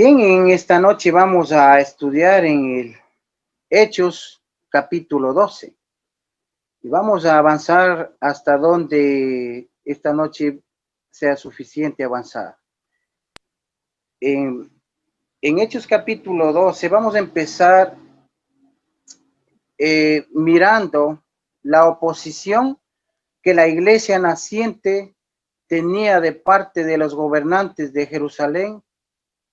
Bien, en esta noche vamos a estudiar en el Hechos capítulo 12 y vamos a avanzar hasta donde esta noche sea suficiente avanzar. En, en Hechos capítulo 12 vamos a empezar mirando la oposición que la iglesia naciente tenía de parte de los gobernantes de Jerusalén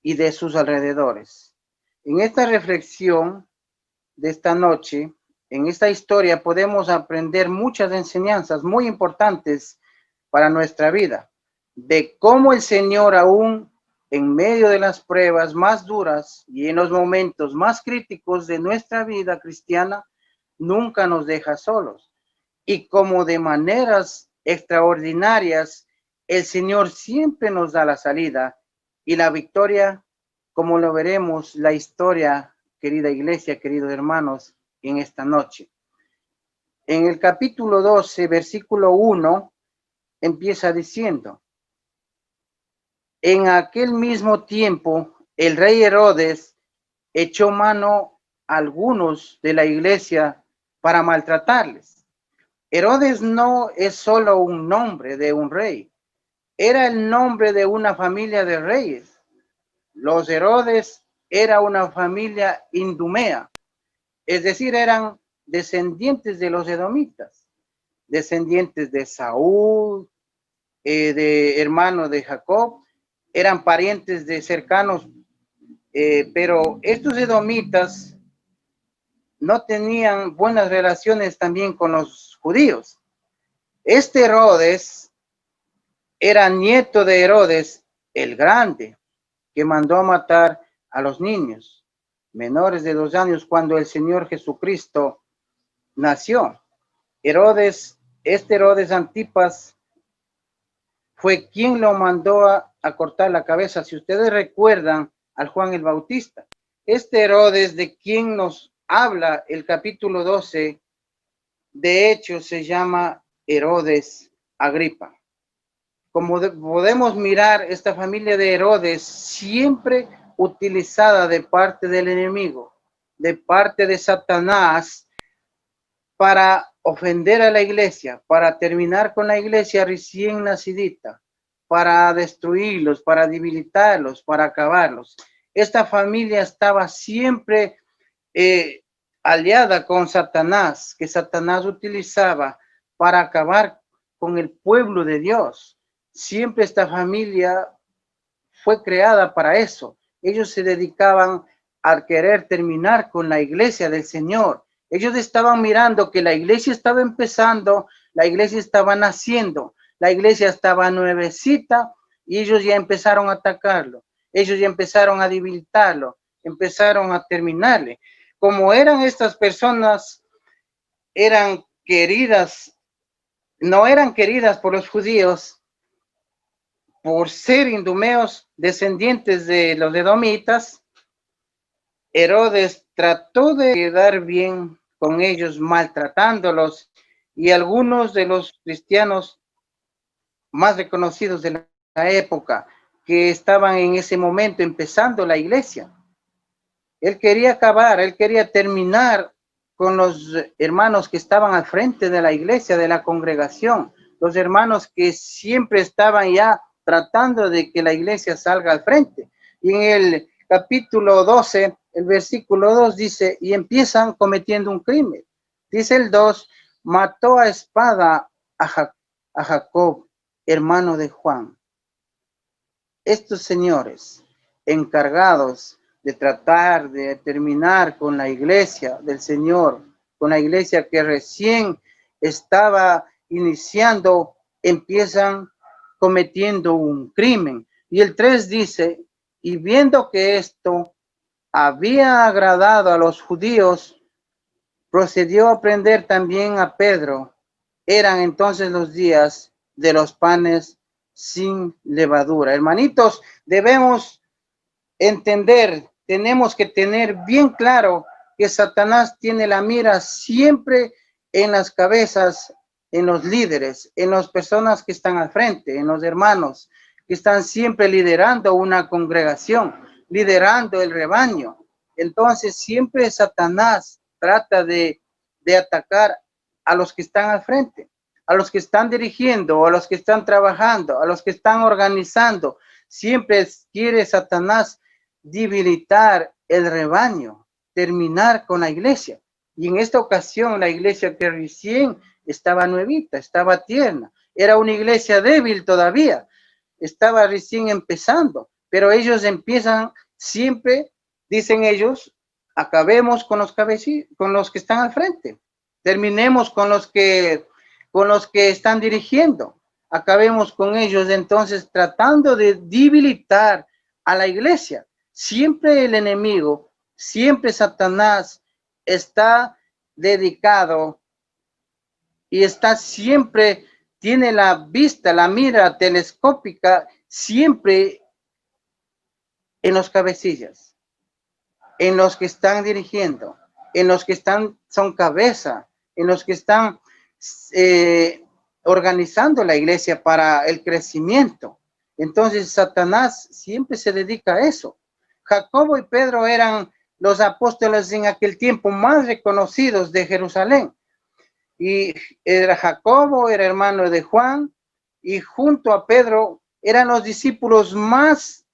y de sus alrededores. En esta reflexión de esta noche, en esta historia podemos aprender muchas enseñanzas muy importantes para nuestra vida, de cómo el Señor aún en medio de las pruebas más duras y en los momentos más críticos de nuestra vida cristiana, nunca nos deja solos. Y como de maneras extraordinarias, el Señor siempre nos da la salida y la victoria, como lo veremos la historia, querida iglesia, queridos hermanos, en esta noche. En el capítulo 12, versículo 1, empieza diciendo: en aquel mismo tiempo, el rey Herodes echó mano a algunos de la iglesia para maltratarles. Herodes no es solo un nombre de un rey, era el nombre de una familia de reyes. Los Herodes era una familia indumea, es decir, eran descendientes de los edomitas, descendientes de Saúl, de hermanos de Jacob, eran parientes de cercanos, pero estos edomitas no tenían buenas relaciones también con los judíos. Este Herodes era nieto de Herodes el Grande, que mandó a matar a los niños menores de 2 años cuando el Señor Jesucristo nació. Este Herodes Antipas fue quien lo mandó a cortar la cabeza. Si ustedes recuerdan al Juan el Bautista, este Herodes de quien nos habla el capítulo 12, de hecho se llama Herodes Agripa. Como podemos mirar, esta familia de Herodes siempre utilizada de parte del enemigo, de parte de Satanás, para ofender a la iglesia, para terminar con la iglesia recién nacidita, para destruirlos, para debilitarlos, para acabarlos. Esta familia estaba siempre aliada con Satanás, que Satanás utilizaba para acabar con el pueblo de Dios. Siempre esta familia fue creada para eso. Ellos se dedicaban a querer terminar con la iglesia del Señor. Ellos estaban mirando que la iglesia estaba empezando, la iglesia estaba naciendo, la iglesia estaba nuevecita y ellos ya empezaron a atacarlo. Ellos ya empezaron a debilitarlo, empezaron a terminarle. Como eran estas personas, eran queridas, no eran queridas por los judíos, por ser idumeos, descendientes de los edomitas, Herodes trató de quedar bien con ellos, maltratándolos, y algunos de los cristianos más reconocidos de la época, que estaban en ese momento empezando la iglesia. Él quería acabar, él quería terminar con los hermanos que estaban al frente de la iglesia, de la congregación, los hermanos que siempre estaban ya tratando de que la iglesia salga al frente. Y en el capítulo 12, el versículo 2 dice, y empiezan cometiendo un crimen. Dice el 2, mató a espada a Jacob, hermano de Juan. Estos señores encargados de tratar de terminar con la iglesia del Señor, con la iglesia que recién estaba iniciando, empiezan cometiendo un crimen. Y el 3 dice, y viendo que esto había agradado a los judíos, procedió a prender también a Pedro. Eran entonces los días de los panes sin levadura. Hermanitos, debemos entender, tenemos que tener bien claro que Satanás tiene la mira siempre en las cabezas, en los líderes, en las personas que están al frente, en los hermanos que están siempre liderando una congregación. liderando el rebaño. Entonces siempre Satanás trata de atacar a los que están al frente, a los que están dirigiendo, a los que están trabajando, a los que están organizando. Siempre quiere Satanás debilitar el rebaño, terminar con la iglesia. Y en esta ocasión la iglesia que recién estaba nuevita, estaba tierna, era una iglesia débil todavía, estaba recién empezando, pero ellos empiezan siempre, dicen ellos, acabemos con los con los que están al frente, terminemos con los que están dirigiendo, acabemos con ellos. Entonces tratando de debilitar a la iglesia. Siempre el enemigo, siempre Satanás está dedicado y está siempre, tiene la vista, la mira telescópica siempre en los cabecillas, en los que están dirigiendo, en los que están, son cabeza, en los que están organizando la iglesia para el crecimiento. Entonces Satanás siempre se dedica a eso. Jacobo y Pedro eran los apóstoles en aquel tiempo más reconocidos de Jerusalén. Y era Jacobo, era hermano de Juan, y junto a Pedro eran los discípulos más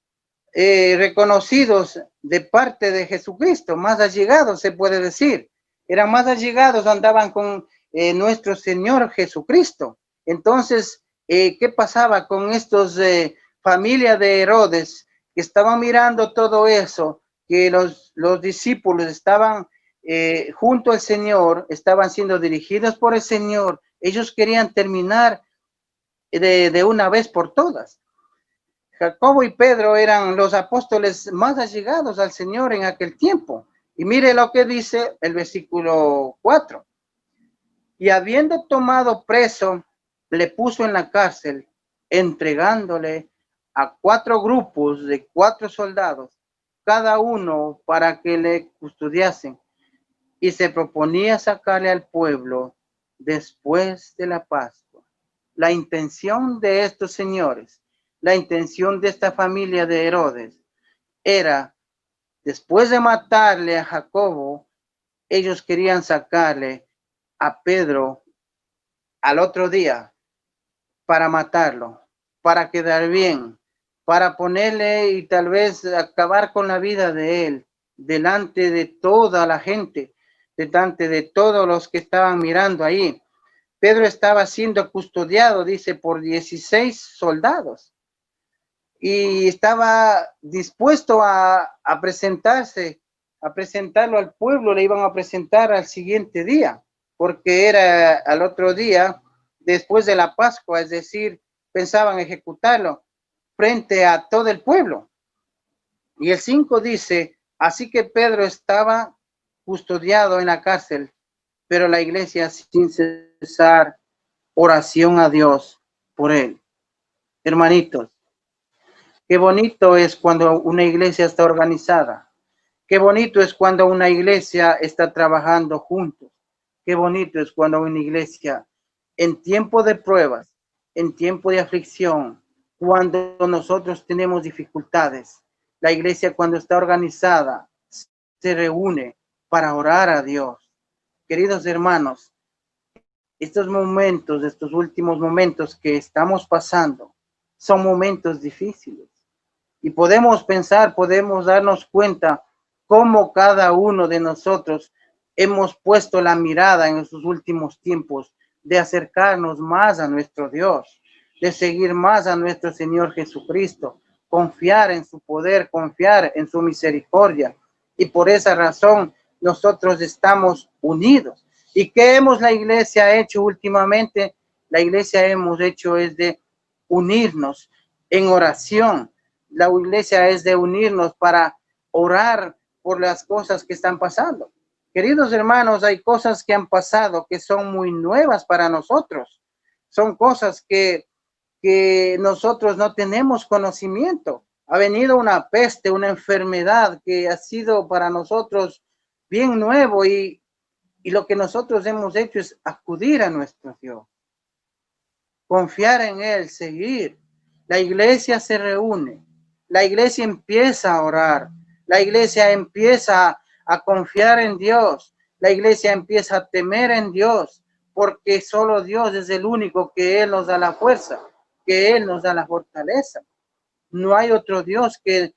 reconocidos de parte de Jesucristo, más allegados se puede decir. Eran más allegados, andaban con nuestro Señor Jesucristo. Entonces, ¿qué pasaba con estos familia de Herodes que estaban mirando todo eso? Que los discípulos estaban junto al Señor, estaban siendo dirigidos por el Señor. Ellos querían terminar de una vez por todas. Jacobo y Pedro eran los apóstoles más allegados al Señor en aquel tiempo. Y mire lo que dice el versículo 4. Y habiendo tomado preso, le puso en la cárcel, entregándole a 4 grupos de 4 soldados, cada uno para que le custodiasen. Y se proponía sacarle al pueblo después de la Pascua. La intención de estos señores, la intención de esta familia de Herodes era, después de matarle a Jacobo, ellos querían sacarle a Pedro al otro día para matarlo, para quedar bien, para ponerle y tal vez acabar con la vida de él delante de toda la gente, delante de todos los que estaban mirando ahí. Pedro estaba siendo custodiado, dice, por 16 soldados y estaba dispuesto a presentarse, a presentarlo al pueblo. Le iban a presentar al siguiente día, porque era al otro día, después de la Pascua, es decir, pensaban ejecutarlo frente a todo el pueblo. Y el 5 dice, así que Pedro estaba custodiado en la cárcel, pero la iglesia sin cesar oración a Dios por él. Hermanitos, qué bonito es cuando una iglesia está organizada. Qué bonito es cuando una iglesia está trabajando juntos. Qué bonito es cuando una iglesia en tiempo de pruebas, en tiempo de aflicción, cuando nosotros tenemos dificultades, la iglesia cuando está organizada se reúne para orar a Dios. Queridos hermanos, estos momentos, estos últimos momentos que estamos pasando, son momentos difíciles. Y podemos pensar, podemos darnos cuenta cómo cada uno de nosotros hemos puesto la mirada en estos últimos tiempos de acercarnos más a nuestro Dios, de seguir más a nuestro Señor Jesucristo, confiar en su poder, confiar en su misericordia. Y por esa razón nosotros estamos unidos. ¿Y qué hemos la iglesia hecho últimamente? La iglesia hemos hecho es de unirnos en oración. La iglesia es de unirnos para orar por las cosas que están pasando. Queridos hermanos, hay cosas que han pasado que son muy nuevas para nosotros. Son cosas que nosotros no tenemos conocimiento. Ha venido una peste, una enfermedad que ha sido para nosotros bien nuevo y lo que nosotros hemos hecho es acudir a nuestro Dios, confiar en Él, seguir. La iglesia se reúne. la iglesia empieza a orar, la iglesia empieza a confiar en Dios, la iglesia empieza a temer en Dios, porque solo Dios es el único que Él nos da la fuerza, que Él nos da la fortaleza. No hay otro Dios que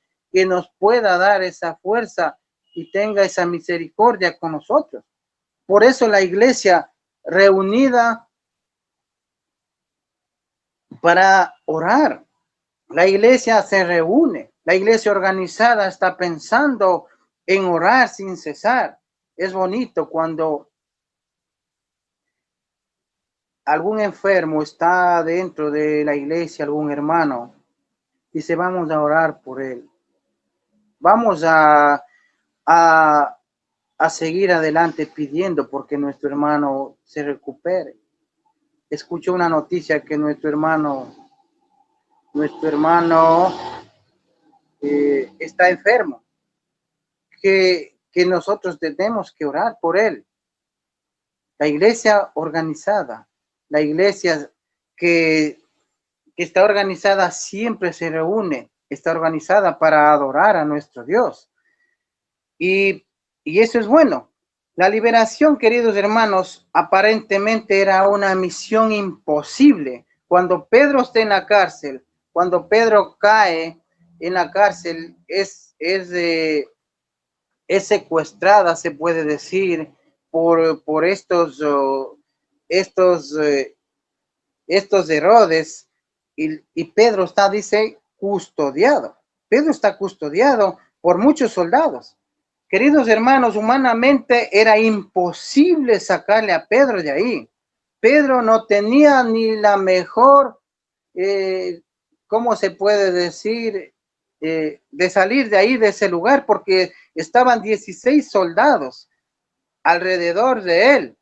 nos pueda dar esa fuerza y tenga esa misericordia con nosotros. Por eso la iglesia reunida para orar. La iglesia se reúne, la iglesia organizada está pensando en orar sin cesar. Es bonito cuando algún enfermo está dentro de la iglesia, algún hermano, dice, vamos a orar por él. Vamos a seguir adelante pidiendo porque nuestro hermano se recupere. Escucho una noticia que nuestro hermano está enfermo, que nosotros tenemos que orar por él. La iglesia organizada, la iglesia que está organizada siempre se reúne, está organizada para adorar a nuestro Dios. Y eso es bueno. La liberación, queridos hermanos, aparentemente era una misión imposible. Cuando Pedro está en la cárcel, cuando Pedro cae en la cárcel, es secuestrada, se puede decir, por estos Herodes, y Pedro está, dice, custodiado. Pedro está custodiado por muchos soldados. Queridos hermanos, humanamente era imposible sacarle a Pedro de ahí. Pedro no tenía ni la mejor, ¿cómo se puede decir? De salir de ahí, de ese lugar, porque estaban 16 soldados alrededor de él.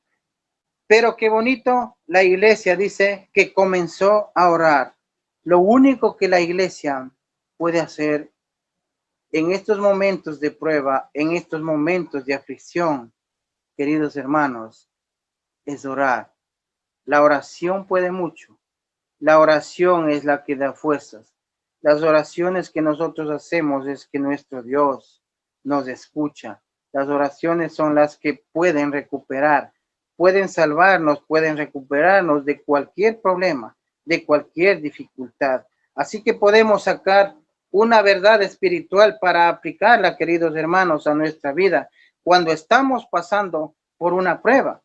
Pero qué bonito, la iglesia dice que comenzó a orar. Lo único que la iglesia puede hacer en estos momentos de prueba, en estos momentos de aflicción, queridos hermanos, es orar. La oración puede mucho. La oración es la que da fuerzas. Las oraciones que nosotros hacemos es que nuestro Dios nos escucha. Las oraciones son las que pueden recuperar, pueden salvarnos, pueden recuperarnos de cualquier problema, de cualquier dificultad. Así que podemos sacar una verdad espiritual para aplicarla, queridos hermanos, a nuestra vida cuando estamos pasando por una prueba.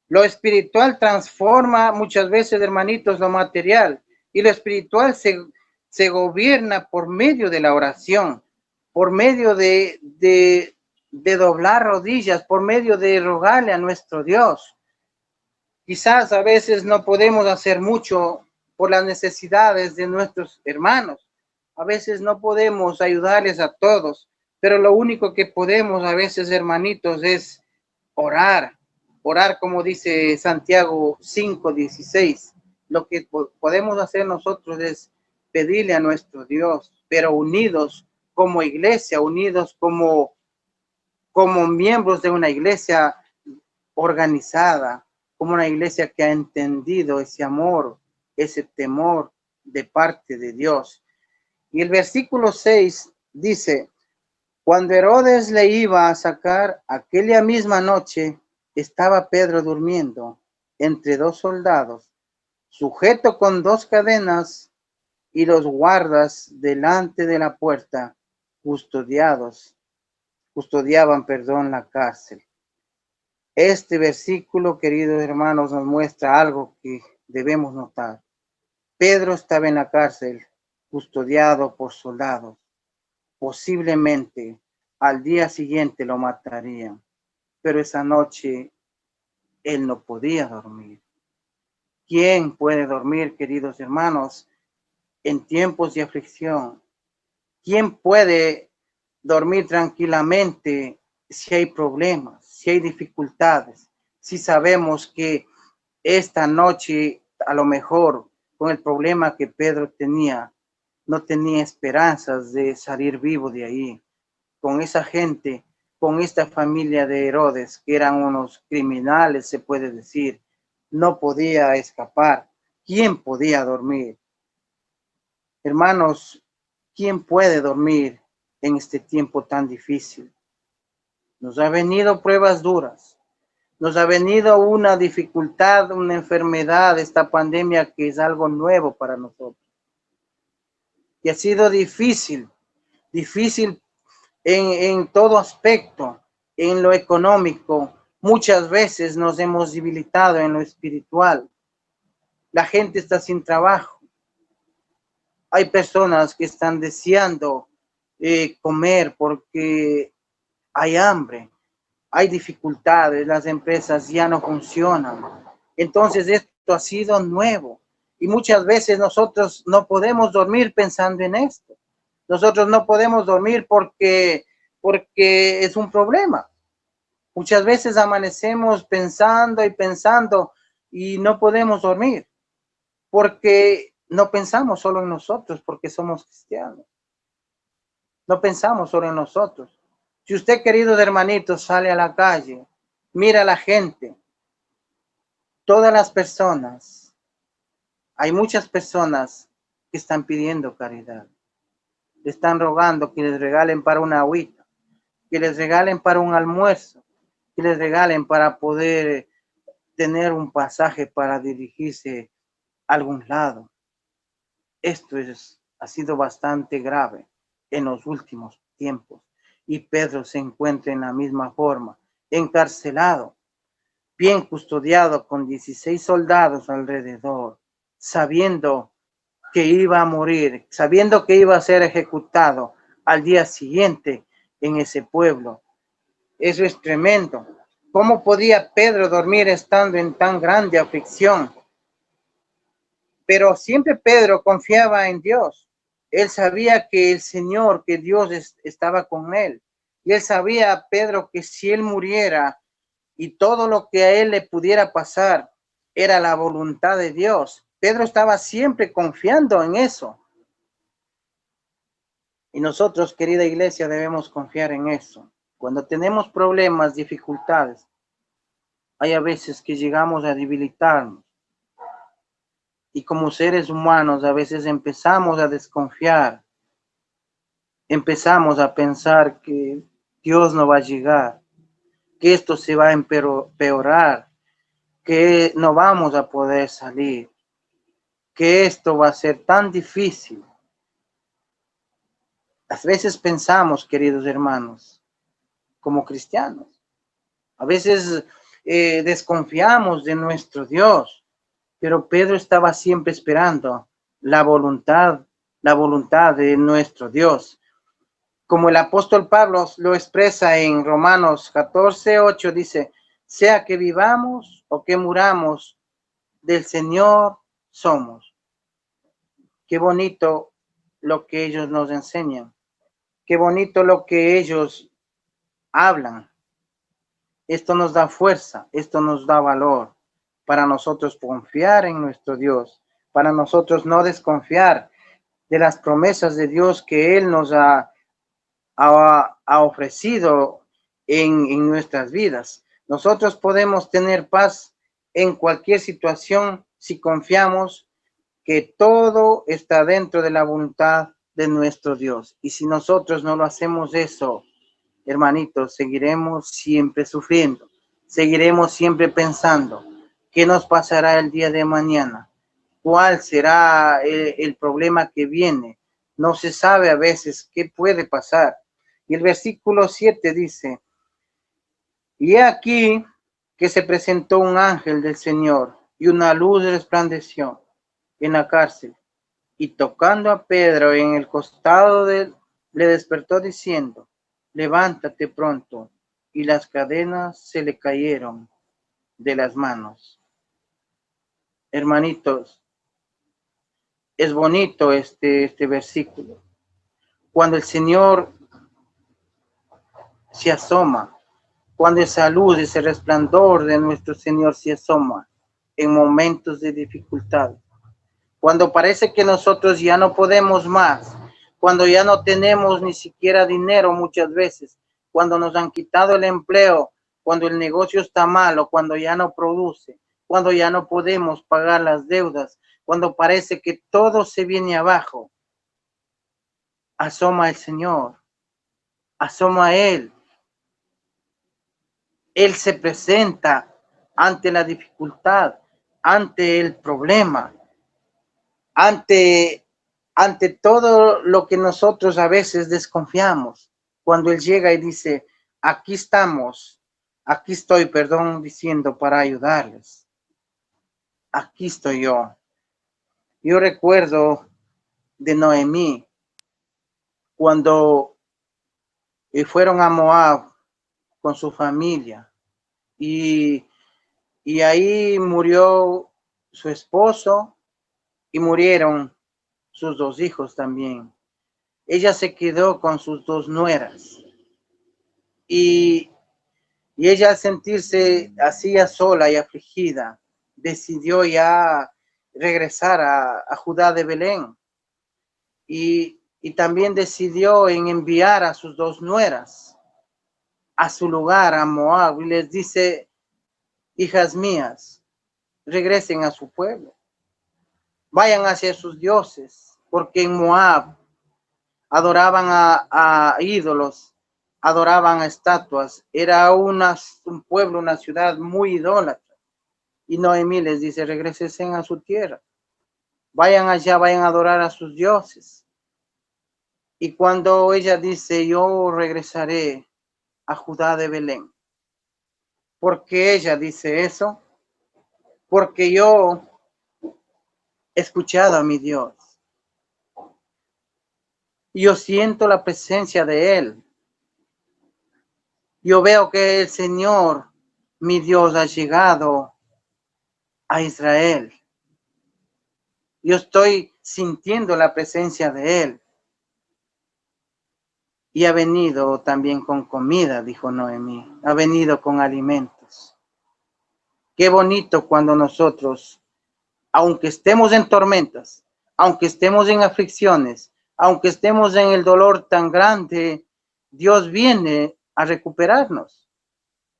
Lo espiritual transforma muchas veces, hermanitos, lo material, y lo espiritual se gobierna por medio de la oración, por medio de doblar rodillas, por medio de rogarle a nuestro Dios. Quizás a veces no podemos hacer mucho por las necesidades de nuestros hermanos. A veces no podemos ayudarles a todos, pero lo único que podemos a veces, hermanitos, es orar. Orar, como dice Santiago 5:16. Lo que podemos hacer nosotros es pedirle a nuestro Dios, pero unidos como iglesia, unidos como miembros de una iglesia organizada, como una iglesia que ha entendido ese amor, ese temor de parte de Dios. Y el versículo 6 dice, cuando Herodes le iba a sacar aquella misma noche, estaba Pedro durmiendo entre dos soldados, sujeto con dos cadenas, y los guardas delante de la puerta custodiaban, la cárcel. Este versículo, queridos hermanos, nos muestra algo que debemos notar. Pedro estaba en la cárcel, custodiado por soldados. Posiblemente al día siguiente lo matarían, pero esa noche él no podía dormir. ¿Quién puede dormir, queridos hermanos, en tiempos de aflicción? ¿Quién puede dormir tranquilamente si hay problemas, si hay dificultades? Si sabemos que esta noche, a lo mejor, con el problema que Pedro tenía, no tenía esperanzas de salir vivo de ahí. Con esa gente, con esta familia de Herodes, que eran unos criminales, se puede decir, no podía escapar. ¿Quién podía dormir? Hermanos, ¿Quién puede dormir en este tiempo tan difícil? Nos ha venido pruebas duras. Nos ha venido una dificultad, una enfermedad, esta pandemia que es algo nuevo para nosotros. Y ha sido difícil en todo aspecto, en lo económico. Muchas veces nos hemos debilitado en lo espiritual. La gente está sin trabajo. Hay personas que están deseando comer porque hay hambre, hay dificultades, las empresas ya no funcionan. Entonces esto ha sido nuevo y muchas veces nosotros no podemos dormir pensando en esto. Nosotros no podemos dormir porque es un problema. Muchas veces amanecemos pensando y pensando y no podemos dormir porque no pensamos solo en nosotros porque somos cristianos. No pensamos solo en nosotros. Si usted, queridos hermanitos, sale a la calle, mira a la gente, todas las personas, hay muchas personas que están pidiendo caridad. Le están rogando que les regalen para una agüita, que les regalen para un almuerzo, que les regalen para poder tener un pasaje para dirigirse a algún lado. Esto ha sido bastante grave en los últimos tiempos y Pedro se encuentra en la misma forma, encarcelado, bien custodiado con 16 soldados alrededor, sabiendo que iba a morir, sabiendo que iba a ser ejecutado al día siguiente en ese pueblo. Eso es tremendo. ¿Cómo podía Pedro dormir estando en tan grande aflicción? Pero siempre Pedro confiaba en Dios. Él sabía que el Señor, que Dios estaba con él. Y él sabía, Pedro, que si él muriera y todo lo que a él le pudiera pasar era la voluntad de Dios. Pedro estaba siempre confiando en eso. Y nosotros, querida iglesia, debemos confiar en eso. Cuando tenemos problemas, dificultades, hay a veces que llegamos a debilitarnos. Y como seres humanos a veces empezamos a desconfiar, empezamos a pensar que Dios no va a llegar, que esto se va a empeorar, que no vamos a poder salir, que esto va a ser tan difícil. A veces pensamos, queridos hermanos, como cristianos, a veces desconfiamos de nuestro Dios, pero Pedro estaba siempre esperando la voluntad de nuestro Dios. Como el apóstol Pablo lo expresa en Romanos 14:8, dice, sea que vivamos o que muramos, del Señor somos. Qué bonito lo que ellos nos enseñan. Qué bonito lo que ellos hablan. Esto nos da fuerza, esto nos da valor para nosotros confiar en nuestro Dios, para nosotros no desconfiar de las promesas de Dios que Él nos ha ofrecido en nuestras vidas. Nosotros podemos tener paz en cualquier situación si confiamos que todo está dentro de la voluntad de nuestro Dios. Y si nosotros no lo hacemos eso, hermanitos, seguiremos siempre sufriendo, seguiremos siempre pensando qué nos pasará el día de mañana, cuál será el problema que viene. No se sabe a veces qué puede pasar. Y el versículo 7 dice, y he aquí que se presentó un ángel del Señor y una luz resplandeció en la cárcel. Y tocando a Pedro en el costado de él, le despertó diciendo, levántate pronto. Y las cadenas se le cayeron de las manos. Hermanitos, es bonito este versículo. Cuando el Señor se asoma, cuando esa luz, ese resplandor de nuestro Señor se asoma en momentos de dificultad, cuando parece que nosotros ya no podemos más, cuando ya no tenemos ni siquiera dinero muchas veces, cuando nos han quitado el empleo, cuando el negocio está malo, cuando ya no produce, cuando ya no podemos pagar las deudas, cuando parece que todo se viene abajo. asoma el Señor, asoma a Él. Él se presenta ante la dificultad, ante el problema, ante, ante todo lo que nosotros a veces desconfiamos. Cuando Él llega y dice, aquí estamos, aquí estoy, perdón, diciendo para ayudarles. Aquí estoy yo. Yo recuerdo de Noemí cuando fueron a Moab con su familia y, y ahí murió su esposo y murieron sus dos hijos también. Ella se quedó con sus dos nueras y, y ella al sentirse así sola y afligida, decidió ya regresar a Judá de Belén y también decidió en enviar a sus dos nueras a su lugar, a Moab, y les dice, hijas mías, regresen a su pueblo, vayan hacia sus dioses, porque en Moab adoraban a ídolos, adoraban a estatuas, era un pueblo, una ciudad muy idólatra. Y Noemí les dice, regresen a su tierra, vayan allá, vayan a adorar a sus dioses. Y cuando ella dice, yo regresaré a Judá de Belén, ¿por qué ella dice eso? Porque yo he escuchado a mi Dios. Yo siento la presencia de Él. Yo veo que el Señor, mi Dios, ha llegado a Israel. Yo estoy sintiendo la presencia de Él. Y ha venido también con comida, dijo Noemí. Ha venido con alimentos. Qué bonito cuando nosotros, aunque estemos en tormentas, aunque estemos en aflicciones, aunque estemos en el dolor tan grande, Dios viene a recuperarnos.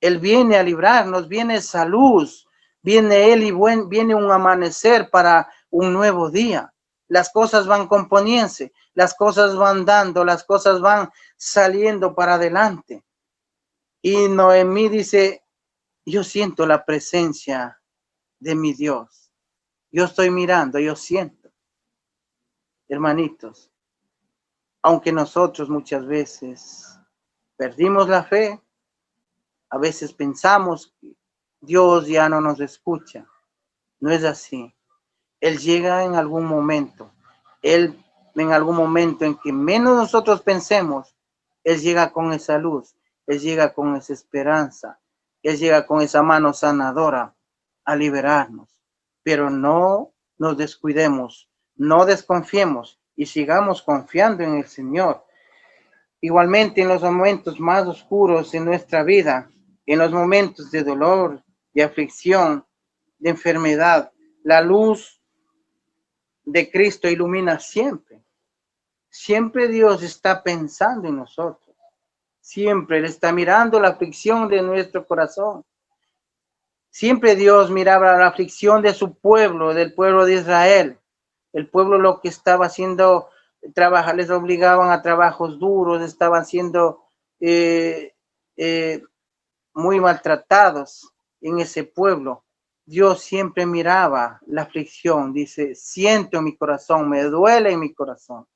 Él viene a librarnos, viene esa luz, viene Él y viene un amanecer para un nuevo día. Las cosas van componiéndose, las cosas van dando, las cosas van saliendo para adelante. Y Noemí dice, yo siento la presencia de mi Dios. Yo estoy mirando, yo siento. Hermanitos, aunque nosotros muchas veces perdimos la fe, a veces pensamos que Dios ya no nos escucha. No es así. Él llega en algún momento. Él en algún momento en que menos nosotros pensemos, Él llega con esa luz. Él llega con esa esperanza. Él llega con esa mano sanadora a liberarnos. Pero no nos descuidemos, no desconfiemos y sigamos confiando en el Señor. Igualmente en los momentos más oscuros de nuestra vida, en los momentos de dolor, de aflicción, de enfermedad, la luz de Cristo ilumina siempre. Siempre Dios está pensando en nosotros. Siempre Él está mirando la aflicción de nuestro corazón. Siempre Dios miraba la aflicción de su pueblo, del pueblo de Israel. El pueblo lo que estaba haciendo, les obligaban a trabajos duros, estaban siendo muy maltratados en ese pueblo. Dios siempre miraba la aflicción, dice, siento en mi corazón, me duele en mi corazón.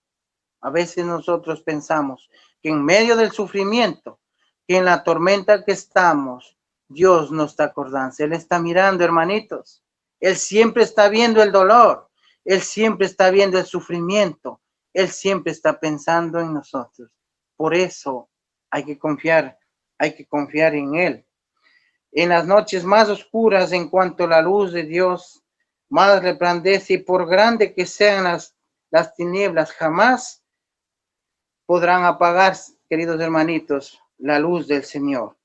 A veces nosotros pensamos que en medio del sufrimiento, que en la tormenta que estamos, Dios no está acordándose. Él está mirando, hermanitos. Él siempre está viendo el dolor. Él siempre está viendo el sufrimiento. Él siempre está pensando en nosotros. Por eso hay que confiar en Él. En las noches más oscuras, en cuanto la luz de Dios más resplandece, y por grande que sean las tinieblas, jamás podrán apagar, queridos hermanitos, la luz del Señor.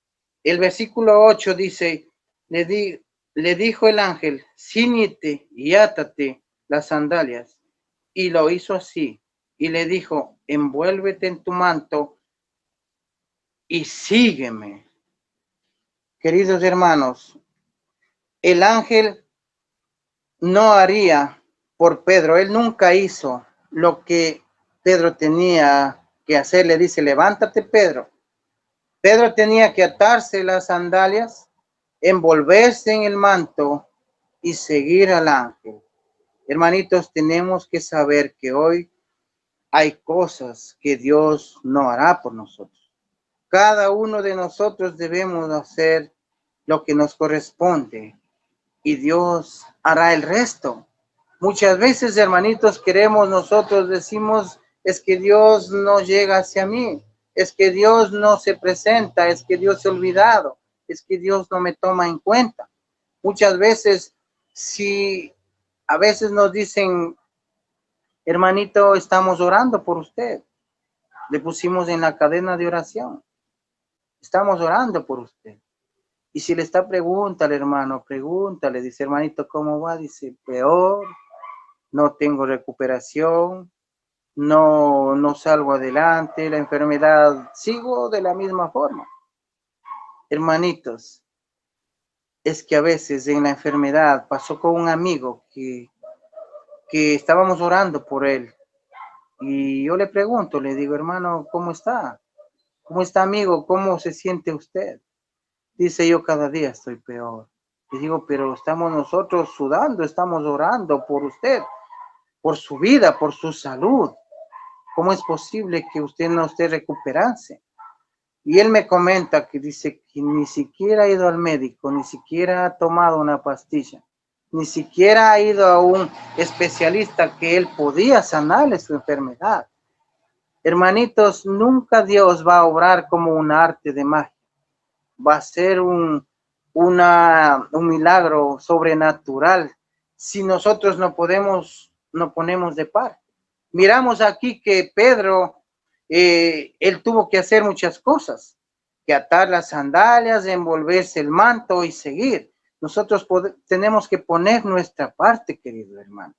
El versículo 8 dice, le dijo el ángel, ciñete y átate las sandalias. Y lo hizo así. Y le dijo, envuélvete en tu manto y sígueme. Queridos hermanos, el ángel no haría por Pedro, él nunca hizo lo que Pedro tenía que hacer? Le dice, levántate, Pedro. Pedro tenía que atarse las sandalias, envolverse en el manto y seguir al ángel. Hermanitos, tenemos que saber que hoy hay cosas que Dios no hará por nosotros. Cada uno de nosotros debemos hacer lo que nos corresponde y Dios hará el resto. Muchas veces, hermanitos, decimos, es que Dios no llega hacia mí, es que Dios no se presenta, es que Dios se ha olvidado, es que Dios no me toma en cuenta. Muchas veces, si a veces nos dicen, hermanito, estamos orando por usted, le pusimos en la cadena de oración, estamos orando por usted. Y si le está, pregúntale, hermano, pregúntale, dice, hermanito, ¿cómo va? Dice, peor, no tengo recuperación, no salgo adelante, la enfermedad, sigo de la misma forma. Hermanitos, es que a veces en la enfermedad pasó con un amigo que estábamos orando por él. Y yo le pregunto, le digo, hermano, ¿cómo está? ¿Cómo está, amigo? ¿Cómo se siente usted? Dice, yo cada día estoy peor. Le digo, pero estamos nosotros sudando, estamos orando por usted, por su vida, por su salud. ¿Cómo es posible que usted no esté recuperándose? Y él me comenta que dice que ni siquiera ha ido al médico, ni siquiera ha tomado una pastilla, ni siquiera ha ido a un especialista que él podía sanarle su enfermedad. Hermanitos, nunca Dios va a obrar como un arte de magia. Va a ser un milagro sobrenatural si nosotros no ponemos de parte. Miramos aquí que Pedro, él tuvo que hacer muchas cosas, que atar las sandalias, envolverse el manto y seguir. Nosotros tenemos que poner nuestra parte, querido hermano.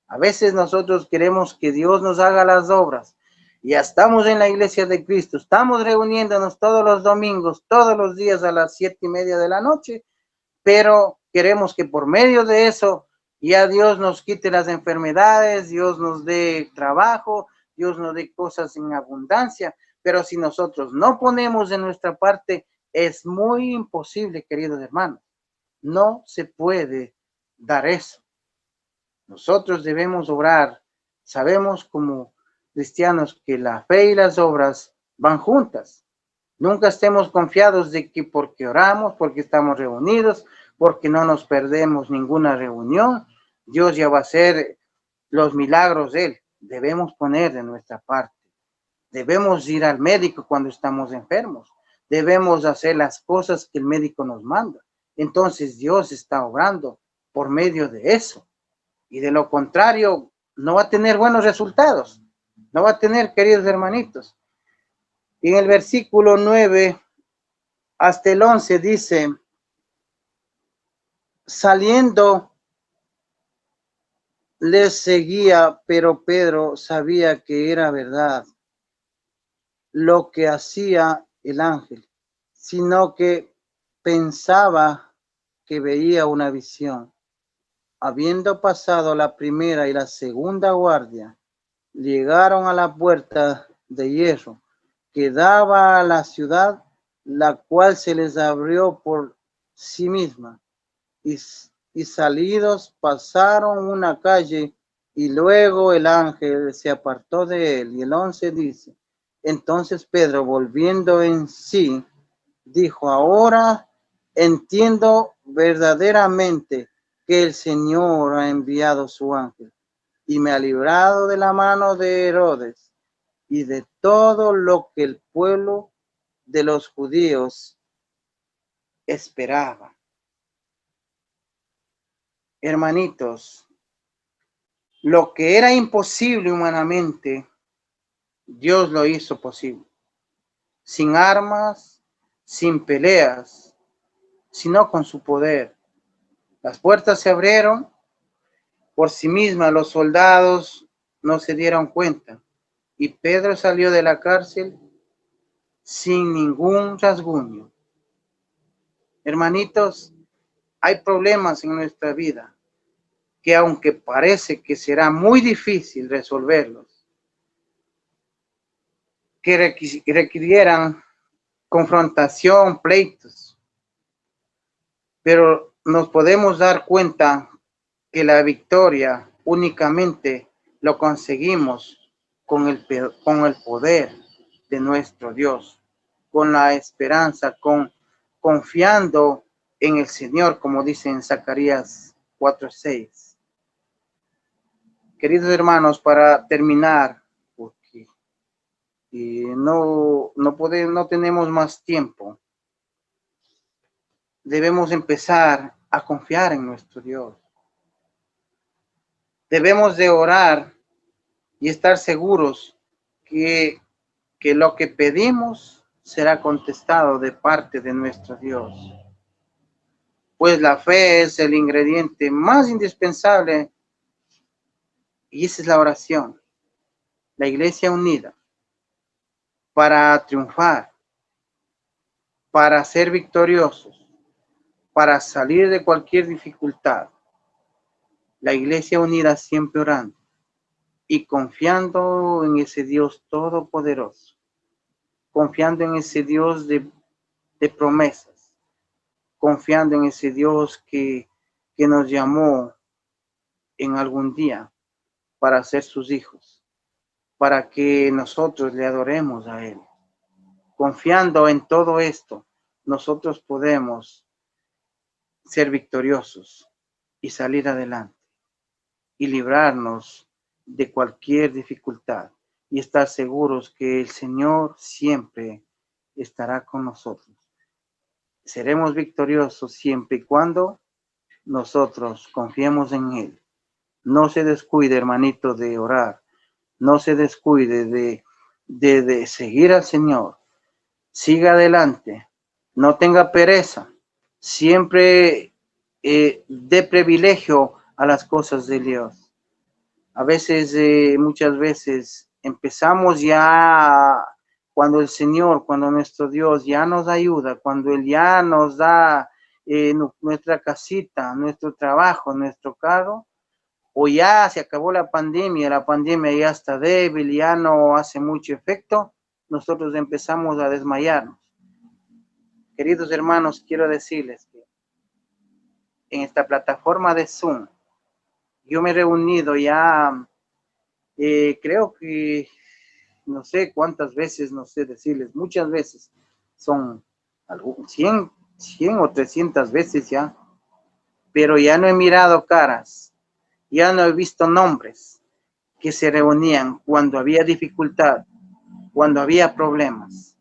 A veces nosotros queremos que Dios nos haga las obras. Ya estamos en la iglesia de Cristo, estamos reuniéndonos todos los domingos, todos los días a las 7:30 de la noche, pero queremos que por medio de eso ya Dios nos quite las enfermedades, Dios nos dé trabajo, Dios nos dé cosas en abundancia, pero si nosotros no ponemos de nuestra parte, es muy imposible, queridos hermanos. No se puede dar eso. Nosotros debemos obrar. Sabemos como cristianos que la fe y las obras van juntas. Nunca estemos confiados de que porque oramos, porque estamos reunidos, porque no nos perdemos ninguna reunión, Dios ya va a hacer los milagros de Él. Debemos poner de nuestra parte. Debemos ir al médico cuando estamos enfermos. Debemos hacer las cosas que el médico nos manda. Entonces Dios está obrando por medio de eso. Y de lo contrario, no va a tener buenos resultados. No va a tener, queridos hermanitos. Y en el versículo 9 hasta el 11 dice, saliendo les seguía, pero Pedro sabía que era verdad lo que hacía el ángel, sino que pensaba que veía una visión. Habiendo pasado la primera y la segunda guardia, llegaron a la puerta de hierro que daba a la ciudad, la cual se les abrió por sí misma, y salidos pasaron una calle, y luego el ángel se apartó de él. Y el 11 dice, entonces Pedro, volviendo en sí, dijo, ahora entiendo verdaderamente que el Señor ha enviado su ángel y me ha librado de la mano de Herodes y de todo lo que el pueblo de los judíos esperaba. Hermanitos, lo que era imposible humanamente, Dios lo hizo posible. Sin armas, sin peleas, sino con su poder. Las puertas se abrieron por sí mismas, los soldados no se dieron cuenta. Y Pedro salió de la cárcel sin ningún rasguño. Hermanitos, hay problemas en nuestra vida que aunque parece que será muy difícil resolverlos, que requirieran confrontación, pleitos, pero nos podemos dar cuenta que la victoria únicamente lo conseguimos con el poder de nuestro Dios, con la esperanza, confiando en el Señor, como dice en Zacarías 4:6. Queridos hermanos, para terminar, porque no tenemos más tiempo, debemos empezar a confiar en nuestro Dios. Debemos de orar y estar seguros que lo que pedimos será contestado de parte de nuestro Dios. Pues la fe es el ingrediente más indispensable y esa es la oración. La iglesia unida para triunfar, para ser victoriosos, para salir de cualquier dificultad. La iglesia unida siempre orando y confiando en ese Dios todopoderoso, confiando en ese Dios de promesas, confiando en ese Dios que nos llamó en algún día para ser sus hijos, para que nosotros le adoremos a Él. Confiando en todo esto, nosotros podemos ser victoriosos y salir adelante y librarnos de cualquier dificultad y estar seguros que el Señor siempre estará con nosotros. Seremos victoriosos siempre y cuando nosotros confiemos en Él. No se descuide, hermanito, de orar. No se descuide de seguir al Señor. Siga adelante. No tenga pereza. Siempre dé privilegio a las cosas de Dios. A veces, muchas veces, empezamos ya cuando el Señor, cuando nuestro Dios ya nos ayuda, cuando Él ya nos da nuestra casita, nuestro trabajo, nuestro carro, o ya se acabó la pandemia ya está débil, ya no hace mucho efecto, nosotros empezamos a desmayarnos. Queridos hermanos, quiero decirles que en esta plataforma de Zoom, yo me he reunido ya, creo que, no sé cuántas veces, no sé decirles, muchas veces, son 100 o 300 veces ya, pero ya no he mirado caras, ya no he visto nombres que se reunían cuando había dificultad, cuando había problemas.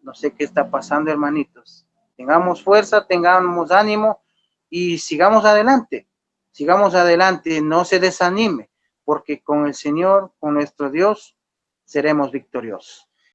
No sé qué está pasando, hermanitos. Tengamos fuerza, tengamos ánimo y sigamos adelante. Sigamos adelante, no se desanime, porque con el Señor, con nuestro Dios, seremos victoriosos.